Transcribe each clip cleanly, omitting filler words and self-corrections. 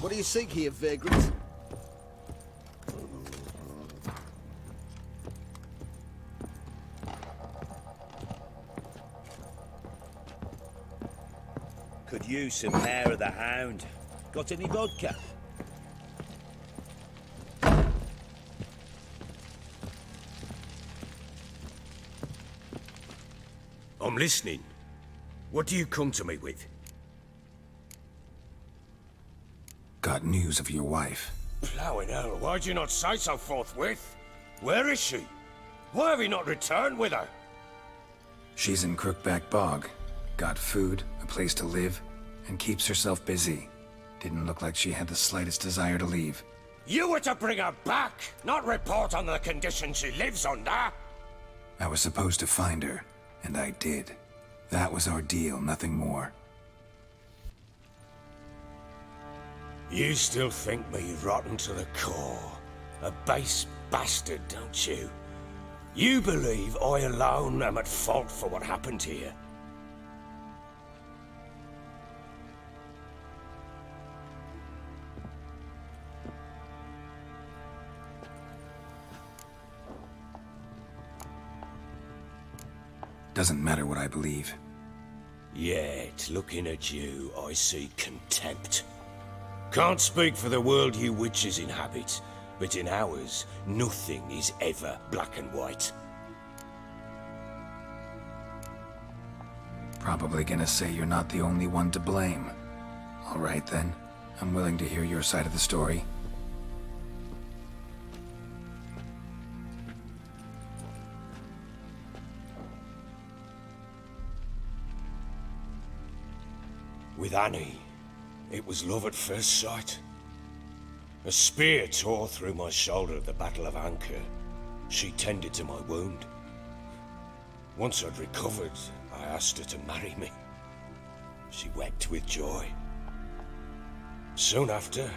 What do you seek here, vagrant? Could use some hair of the hound. Got any vodka? I'm listening. What do you come to me with? Got news of your wife. Plowing hell, why'd you not say so forthwith? Where is she? Why have you not returned with her? She's in Crookback Bog. Got food, a place to live, and keeps herself busy. Didn't look like she had the slightest desire to leave. You were to bring her back, not report on the conditions she lives under! I was supposed to find her, and I did. That was our deal, nothing more. You still think me rotten to the core. A base bastard, don't you? You believe I alone am at fault for what happened here. Doesn't matter what I believe. Yet, looking at you, I see contempt. Can't speak for the world you witches inhabit, but in ours, nothing is ever black and white. Probably gonna say you're not the only one to blame. All right then, I'm willing to hear your side of the story. With Annie, it was love at first sight. A spear tore through my shoulder at the Battle of Anchor. She tended to my wound. Once I'd recovered, I asked her to marry me. She wept with joy. Soon after,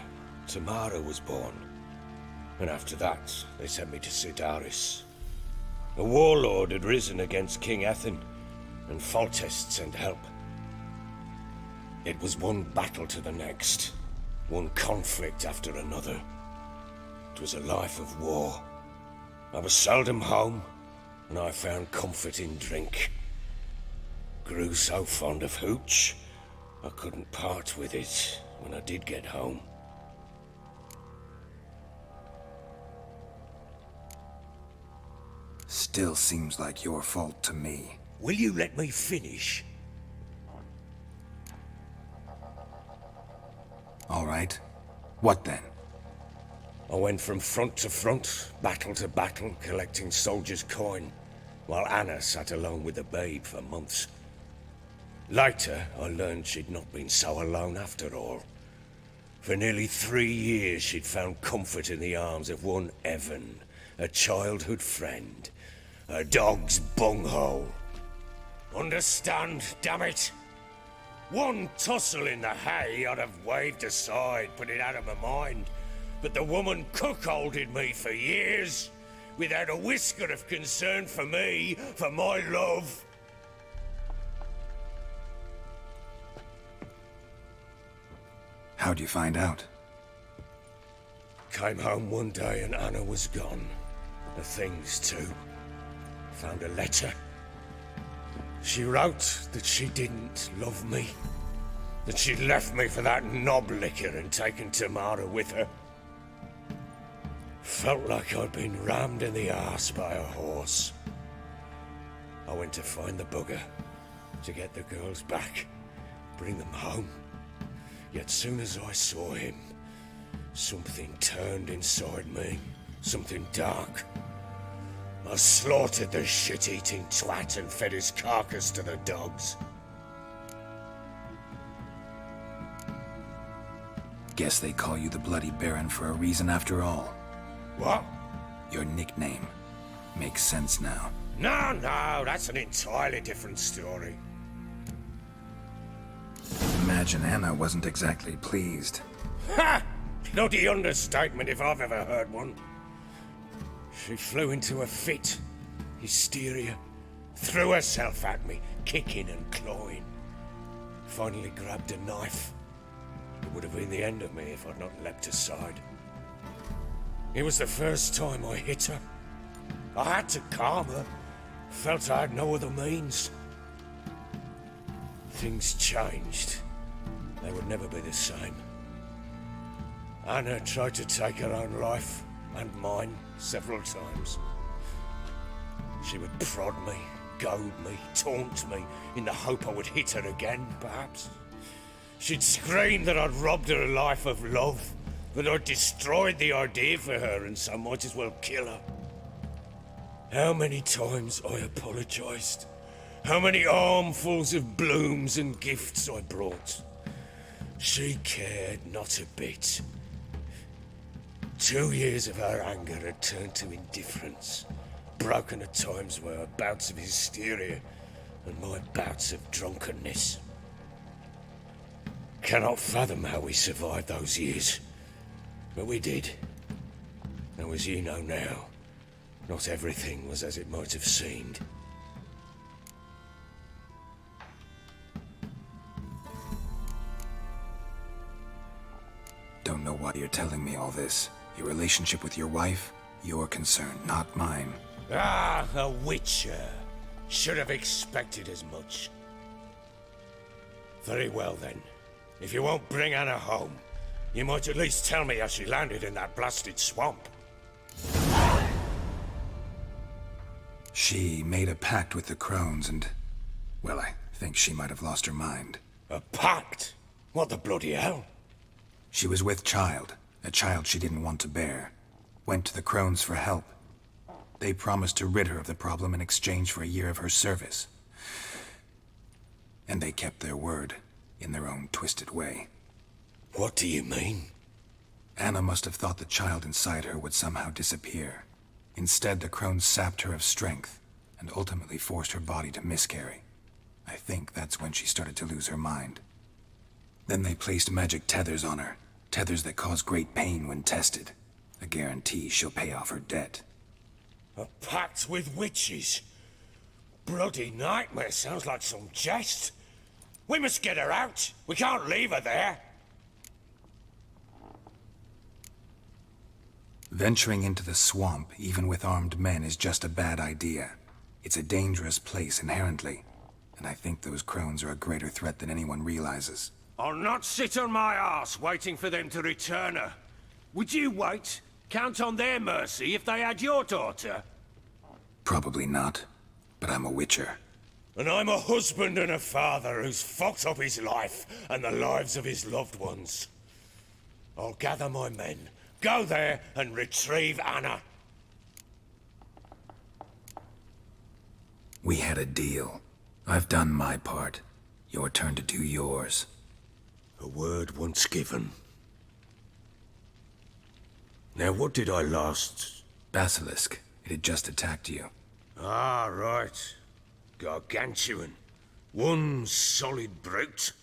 Tamara was born. And after that, they sent me to Sidaris. A warlord had risen against King Ethan, and Foltest sent help. It was one battle to the next, one conflict after another. It was a life of war. I was seldom home, and I found comfort in drink. Grew so fond of hooch, I couldn't part with it when I did get home. Still seems like your fault to me. Will you let me finish? All right. What then? I went from front to front, battle to battle, collecting soldiers' coin, while Anna sat alone with the babe for months. Later, I learned she'd not been so alone after all. For nearly 3 years, she'd found comfort in the arms of one Evan, a childhood friend, a dog's bunghole. Understand, damn it? One tussle in the hay I'd have waved aside, put it out of my mind. But the woman cuckolded me for years, without a whisker of concern for me, for my love. How'd you find out? Came home one day and Anna was gone. The things too. Found a letter. She wrote that she didn't love me. That she'd left me for that knob licker and taken Tamara with her. Felt like I'd been rammed in the arse by a horse. I went to find the bugger, to get the girls back, bring them home. Yet soon as I saw him, something turned inside me, something dark. I slaughtered the shit-eating twat and fed his carcass to the dogs. Guess they call you the Bloody Baron for a reason after all. What? Your nickname. Makes sense now. No, that's an entirely different story. Imagine Anna wasn't exactly pleased. Ha! Bloody understatement if I've ever heard one. She flew into a fit. Hysteria. Threw herself at me, kicking and clawing. Finally grabbed a knife. It would have been the end of me if I'd not leapt aside. It was the first time I hit her. I had to calm her. Felt I had no other means. Things changed. They would never be the same. Anna tried to take her own life, and mine, several times. She would prod me, goad me, taunt me, in the hope I would hit her again, perhaps. She'd scream that I'd robbed her life of love, that I'd destroyed the idea for her and so might as well kill her. How many times I apologized. How many armfuls of blooms and gifts I brought. She cared not a bit. 2 years of her anger had turned to indifference, broken at times by her bouts of hysteria and my bouts of drunkenness. Cannot fathom how we survived those years, but we did. Though as you know now, not everything was as it might have seemed. Don't know why you're telling me all this. Your relationship with your wife? Your concern, not mine. Ah, a witcher. Should have expected as much. Very well then. If you won't bring Anna home, you might at least tell me how she landed in that blasted swamp. She made a pact with the crones and... well, I think she might have lost her mind. A pact? What the bloody hell? She was with child, a child she didn't want to bear. Went to the crones for help. They promised to rid her of the problem in exchange for a year of her service. And they kept their word, in their own twisted way. What do you mean? Anna must have thought the child inside her would somehow disappear. Instead, the crones sapped her of strength, and ultimately forced her body to miscarry. I think that's when she started to lose her mind. Then they placed magic tethers on her, tethers that cause great pain when tested. A guarantee she'll pay off her debt. A pact with witches? Bloody nightmare, sounds like some jest. We must get her out. We can't leave her there. Venturing into the swamp, even with armed men, is just a bad idea. It's a dangerous place inherently, and I think those crones are a greater threat than anyone realizes. I'll not sit on my arse waiting for them to return her. Would you wait? Count on their mercy if they had your daughter? Probably not, but I'm a witcher. And I'm a husband and a father who's fucked up his life and the lives of his loved ones. I'll gather my men, go there and retrieve Anna. We had a deal. I've done my part. Your turn to do yours. A word once given. Now what did I last... Basilisk. It had just attacked you. Ah, right. Gargantuan. One solid brute.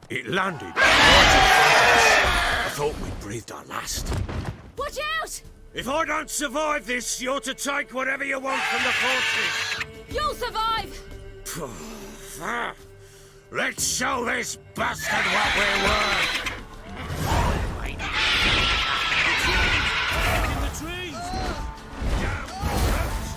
It landed right in front of us. I thought we'd breathed our last. Watch out! If I don't survive this, you're to take whatever you want from the fortress. You'll survive! Let's show this bastard what we're worth. In the trees. Damn brutes.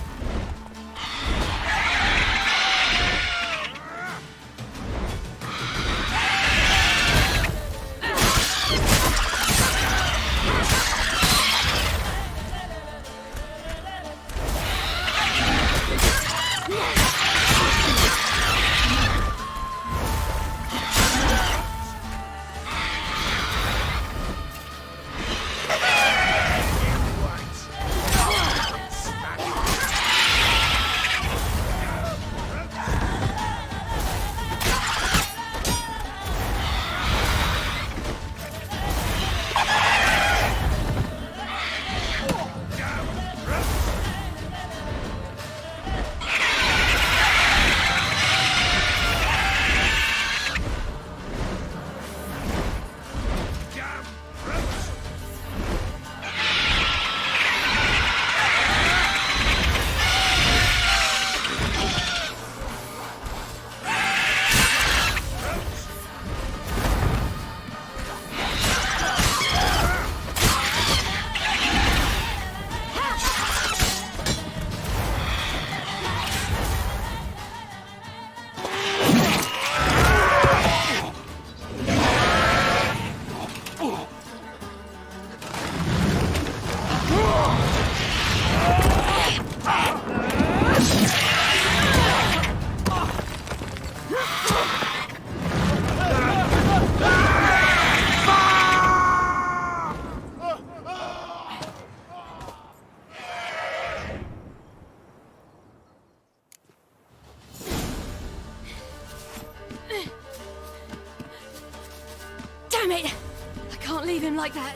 leave him like that.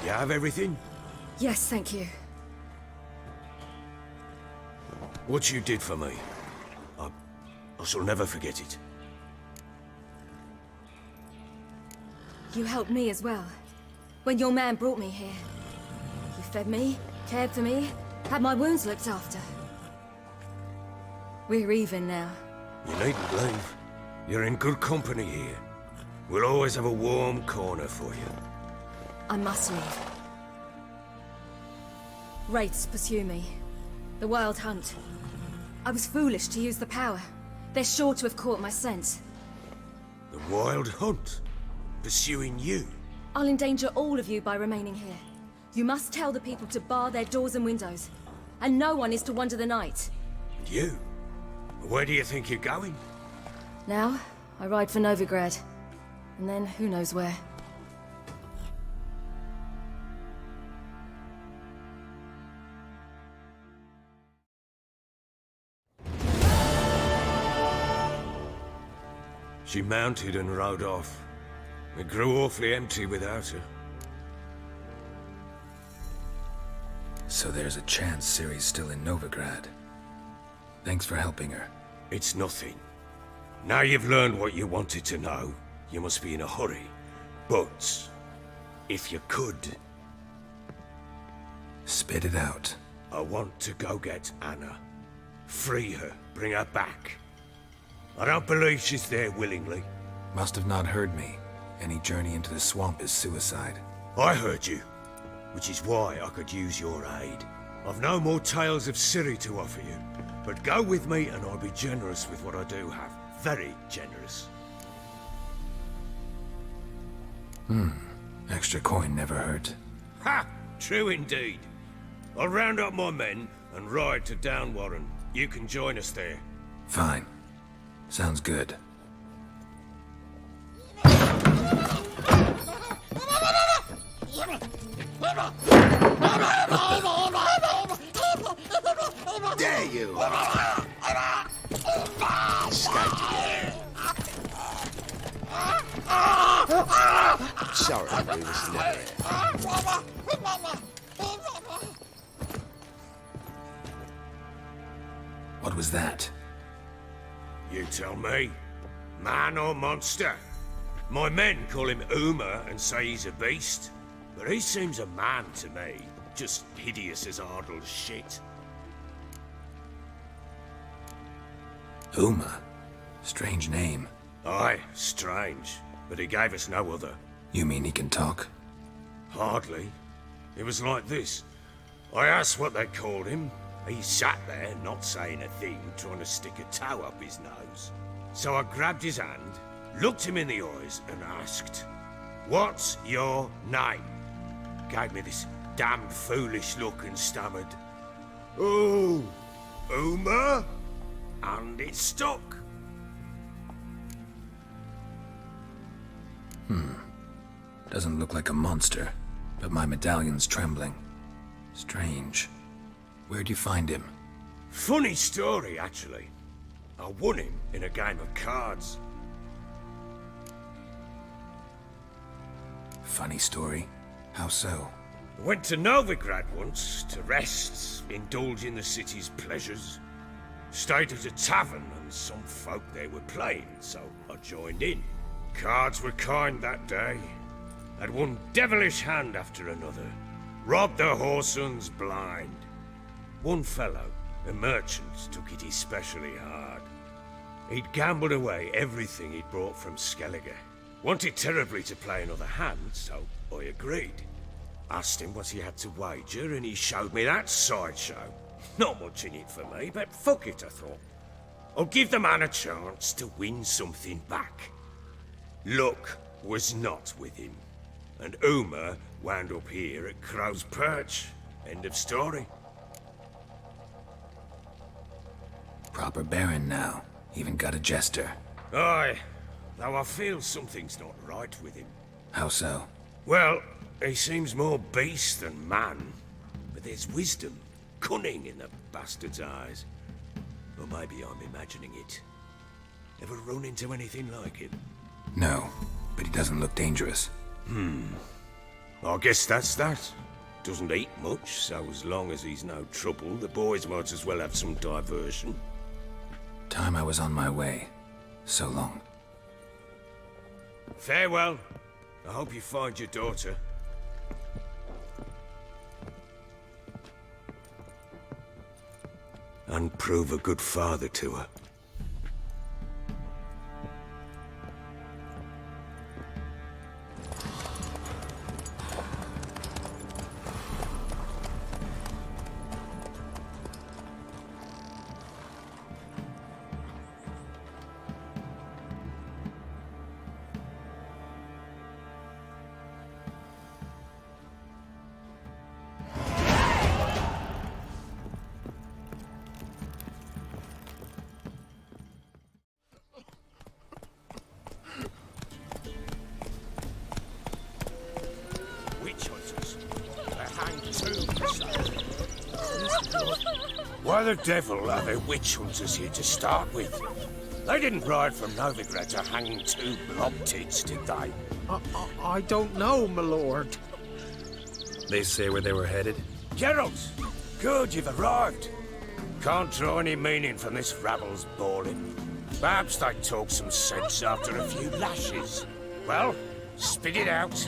You have everything? Yes, thank you. What you did for me, I shall never forget it. You helped me as well. When your man brought me here. You fed me, cared for me, had my wounds looked after. We're even now. You needn't leave. You're in good company here. We'll always have a warm corner for you. I must leave. Wraiths pursue me. The Wild Hunt. I was foolish to use the power. They're sure to have caught my scent. The Wild Hunt? Pursuing you? I'll endanger all of you by remaining here. You must tell the people to bar their doors and windows. And no one is to wander the night. And you? Where do you think you're going? Now, I ride for Novigrad. And then, who knows where. She mounted and rode off. It grew awfully empty without her. So there's a chance Ciri's still in Novigrad. Thanks for helping her. It's nothing. Now you've learned what you wanted to know, you must be in a hurry. But, if you could... Spit it out. I want to go get Anna. Free her, bring her back. I don't believe she's there willingly. Must have not heard me. Any journey into the swamp is suicide. I heard you, which is why I could use your aid. I've no more tales of Ciri to offer you, but go with me and I'll be generous with what I do have. Very generous. Extra coin never hurt. Ha! True indeed. I'll round up my men and ride to Downwarren. You can join us there. Fine. Sounds good. There you are! Sorry, we was never here. What was that? You tell me. Man or monster? My men call him Uma and say he's a beast. But he seems a man to me. Just hideous as Ardle's shit. Uma? Strange name. Aye, strange. But he gave us no other. You mean he can talk? Hardly. It was like this. I asked what they called him, He sat there, not saying a thing, trying to stick a toe up his nose. So I grabbed his hand, looked him in the eyes, and asked, "What's your name?" Gave me this damned foolish look and stammered, "Oh, Uma?" And it stuck. Doesn't look like a monster, but my medallion's trembling. Strange. Where'd you find him? Funny story, actually. I won him in a game of cards. Funny story? How so? I went to Novigrad once to rest, indulge in the city's pleasures. Stayed at a tavern and some folk there were playing, so I joined in. Cards were kind that day. Had one devilish hand after another. Robbed the whoresons blind. One fellow, a merchant, took it especially hard. He'd gambled away everything he'd brought from Skellige. Wanted terribly to play another hand, so I agreed. Asked him what he had to wager, and he showed me that sideshow. Not much in it for me, but fuck it, I thought. I'll give the man a chance to win something back. Luck was not with him, and Uma wound up here at Crow's Perch. End of story. Proper baron now. Even got a jester. Aye, though I feel something's not right with him. How so? Well, he seems more beast than man, but there's wisdom, cunning in the bastard's eyes. Or maybe I'm imagining it. Ever run into anything like him? No, but he doesn't look dangerous. I guess that's that. Doesn't eat much, so as long as he's no trouble, the boys might as well have some diversion. Time I was on my way. So long. Farewell. I hope you find your daughter. And prove a good father to her. Why the devil are there witch hunters here to start with? They didn't ride from Novigrad to hang two blob-tits, did they? I don't know, my lord. They say where they were headed? Geralt! Good, you've arrived. Can't draw any meaning from this rabble's bawling. Perhaps they talk some sense after a few lashes. Well, spit it out.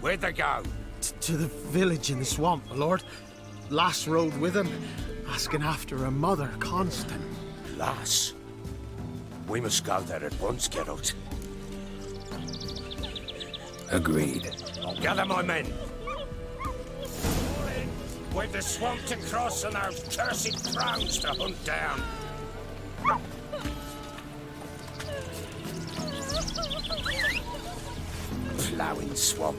Where'd they go? To the village in the swamp, my lord. Lass rode with him, asking after her mother, Constant. Lass? We must go there at once, Geralt. Agreed. I'll gather my men. We've the swamp to cross and those cursed crones to hunt down. Ploughing swamp.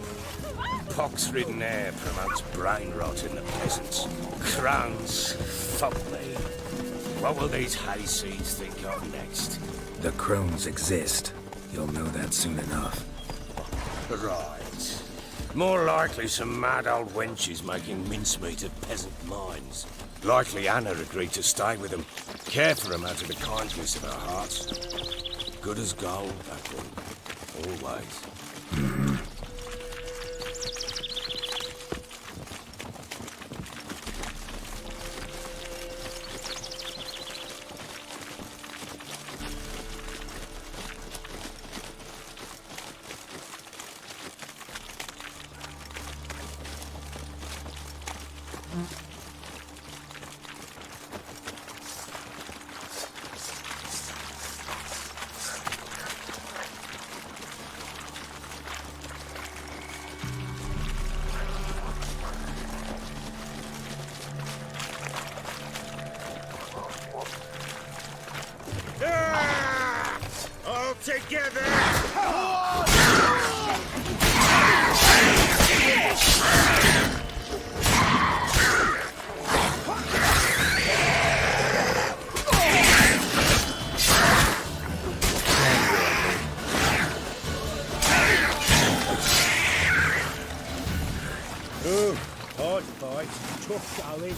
Pox-ridden air promotes brain rot in the peasants. Crones, fuck me. What will these hayseeds think of next? The crones exist. You'll know that soon enough. Right. More likely some mad old wenches making mincemeat of peasant minds. Likely Anna agreed to stay with them, care for them out of the kindness of her heart. Good as gold, that one. Always. Oh, hard fight. Tough going.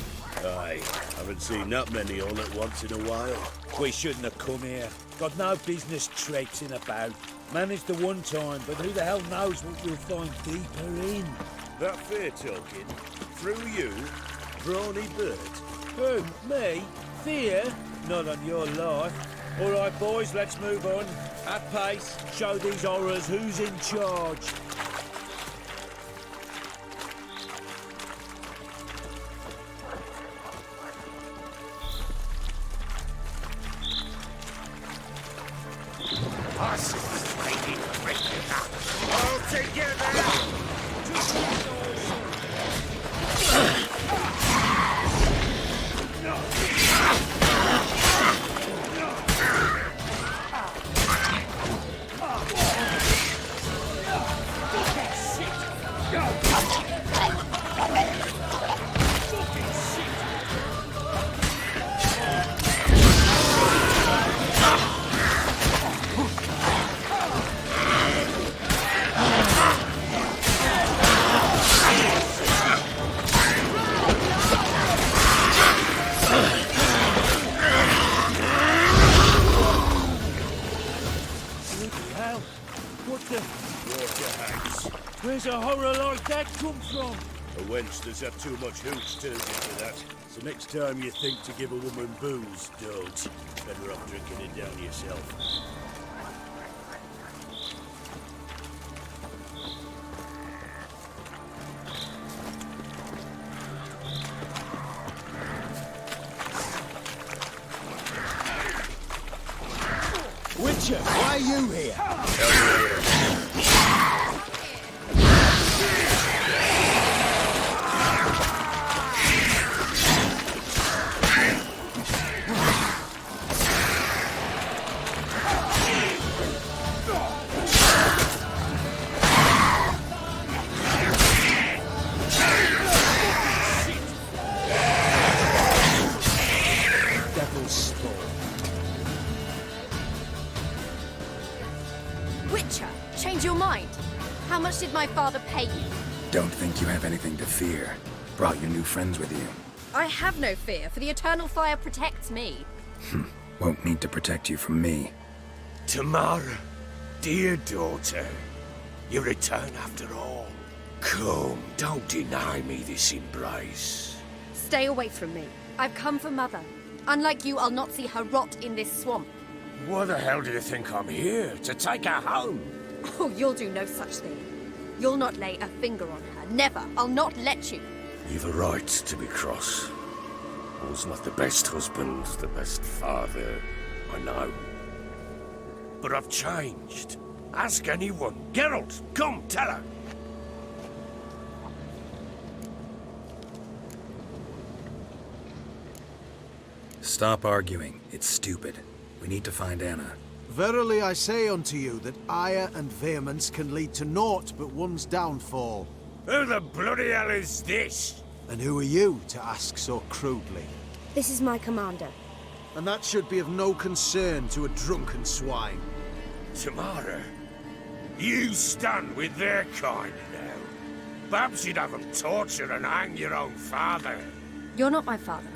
Aye, haven't seen that many all at once in a while. We shouldn't have come here. Got no business traipsing about. Managed the one time, but who the hell knows what we'll find deeper in. That fair talking? Through you? Brawny bird? Who? Me? Fear? Not on your life. All right, boys, let's move on. At pace, show these horrors who's in charge. All together! Where's a horror like that come from? A wench that's had too much hooch turns into that. So next time you think to give a woman booze, don't. Better off drinking it down yourself. Witcher, why are you here? Witcher, change your mind. How much did my father pay you? Don't think you have anything to fear. Brought your new friends with you. I have no fear, for the eternal fire protects me. Won't need to protect you from me. Tamara, dear daughter, you return after all. Come, don't deny me this embrace. Stay away from me. I've come for Mother. Unlike you, I'll not see her rot in this swamp. What the hell do you think I'm here? To take her home? Oh, you'll do no such thing. You'll not lay a finger on her. Never. I'll not let you. You've a right to be cross. I was not the best husband, the best father, I know. But I've changed. Ask anyone. Geralt, come, tell her. Stop arguing. It's stupid. We need to find Anna. Verily I say unto you that ire and vehemence can lead to naught but one's downfall. Who the bloody hell is this? And who are you to ask so crudely? This is my commander. And that should be of no concern to a drunken swine. Tamara, you stand with their kind now. Perhaps you'd have them torture and hang your own father. You're not my father.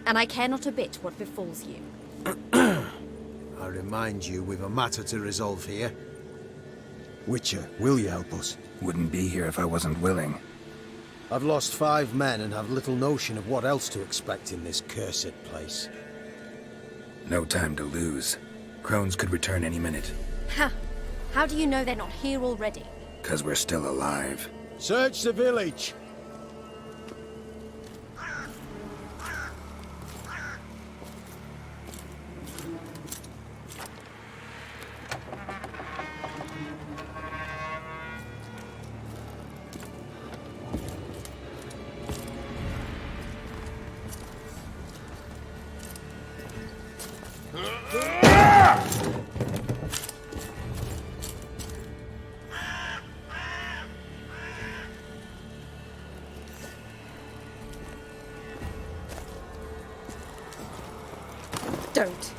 And I care not a bit what befalls you. I remind you, we've a matter to resolve here. Witcher, will you help us? Wouldn't be here if I wasn't willing. I've lost 5 men and have little notion of what else to expect in this cursed place. No time to lose. Crones could return any minute. Ha! How do you know they're not here already? 'Cause we're still alive. Search the village! Don't.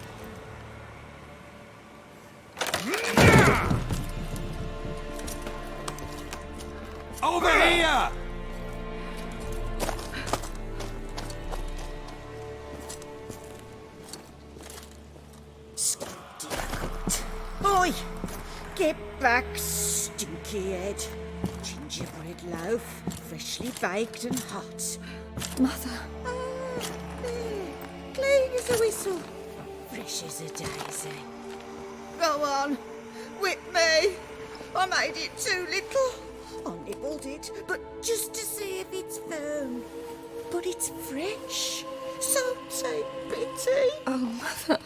Over here! back, stinky head. Gingerbread loaf, freshly baked and hot. Mother. There, clean as a whistle, fresh as a daisy. Go on, whip me. I made it too little. I nibbled it, but just to see if it's firm. But it's fresh, so take pity. Oh, Mother.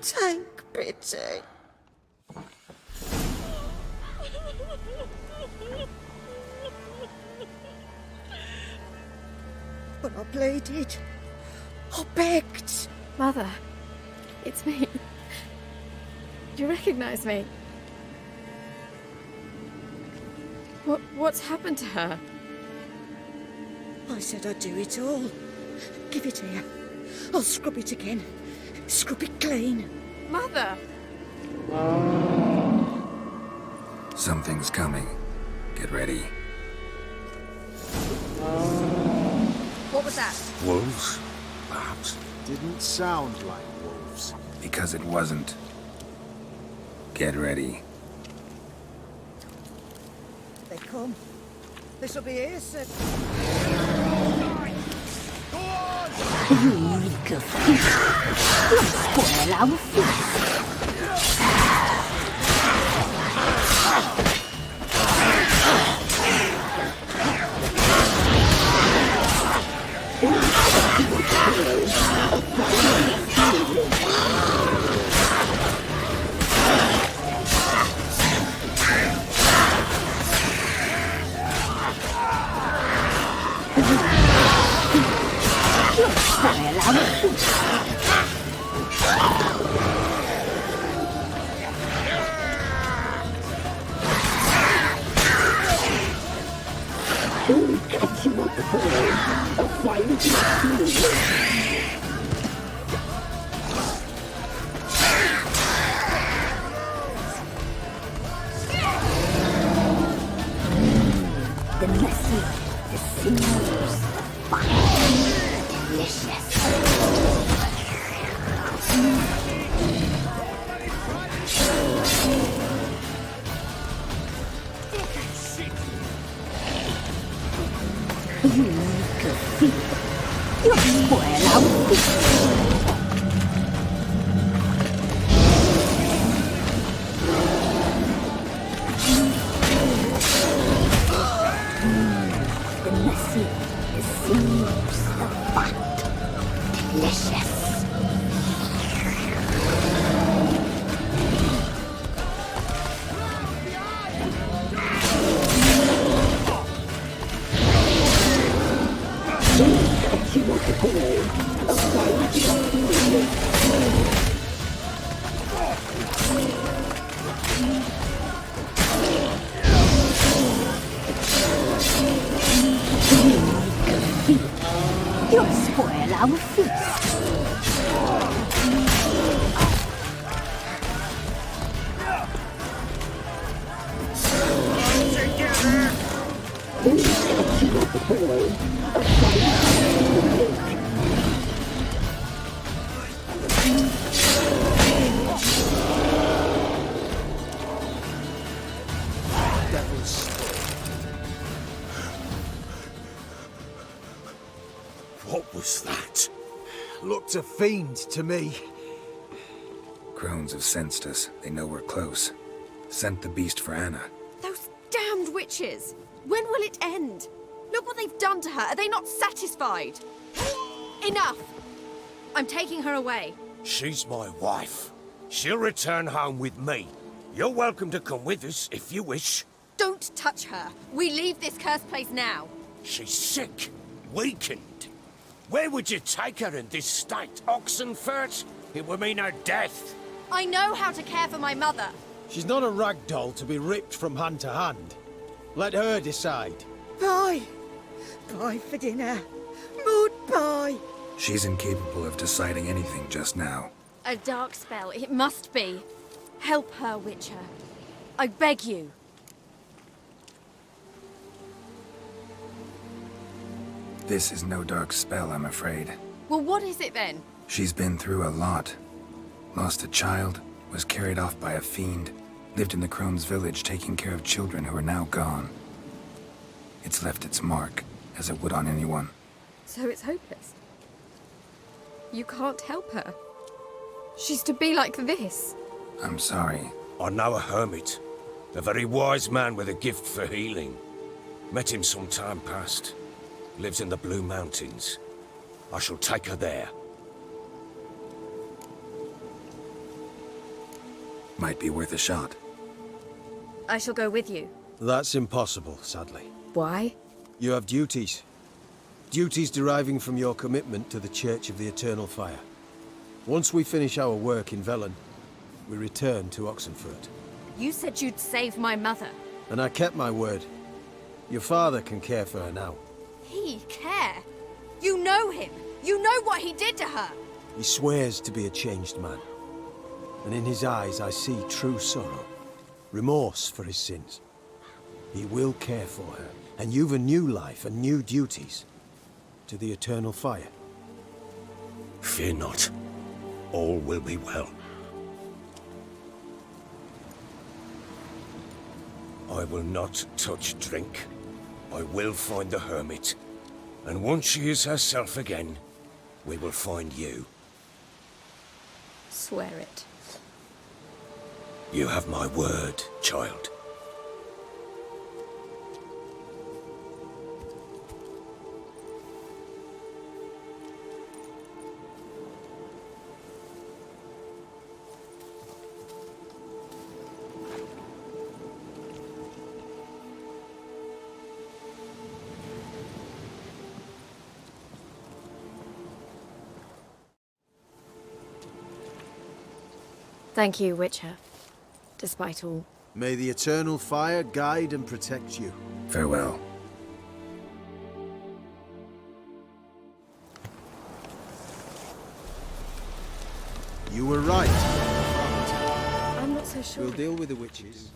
Take pity. But I pleaded. I begged. Mother. It's me. Do you recognize me? What's happened to her? I said I'd do it all. Give it here. I'll scrub it again. Scrub it clean. Mother! Something's coming. Get ready. What was that? Wolves? Perhaps. Didn't sound like wolves. Because it wasn't. Get ready. They come. This'll be here soon. The messy, the sinews, fine, delicious. You'll spoil our feast. The messy, the sinews, the fat, delicious. You'll spoil our feast. What was that? Looked a fiend to me. Crones have sensed us. They know we're close. Sent the beast for Anna. Those damned witches! When will it end? Look what they've done to her. Are they not satisfied? Enough! I'm taking her away. She's my wife. She'll return home with me. You're welcome to come with us if you wish. Don't touch her. We leave this cursed place now. She's sick, weakened. Where would you take her in this state? Oxenfurt? It would mean her death. I know how to care for my mother. She's not a rag doll to be ripped from hand to hand. Let her decide. Pie. Pie for dinner. Mud pie. She's incapable of deciding anything just now. A dark spell. It must be. Help her, Witcher. I beg you. This is no dark spell, I'm afraid. Well, what is it then? She's been through a lot. Lost a child, was carried off by a fiend, lived in the crones' village taking care of children who are now gone. It's left its mark, as it would on anyone. So it's hopeless. You can't help her. She's to be like this. I'm sorry. I know a hermit, a very wise man with a gift for healing. Met him some time past. Lives in the Blue Mountains. I shall take her there. Might be worth a shot. I shall go with you. That's impossible, sadly. Why? You have duties. Duties deriving from your commitment to the Church of the Eternal Fire. Once we finish our work in Velen, we return to Oxenfurt. You said you'd save my mother. And I kept my word. Your father can care for her now. He care? You know him. You know what he did to her. He swears to be a changed man. And in his eyes I see true sorrow. Remorse for his sins. He will care for her. And you've a new life and new duties. To the Eternal Fire. Fear not. All will be well. I will not touch drink. I will find the hermit. And once she is herself again, we will find you. Swear it. You have my word, child. Thank you, Witcher. Despite all. May the Eternal Fire guide and protect you. Farewell. You were right. I'm not so sure. We'll deal with the witches.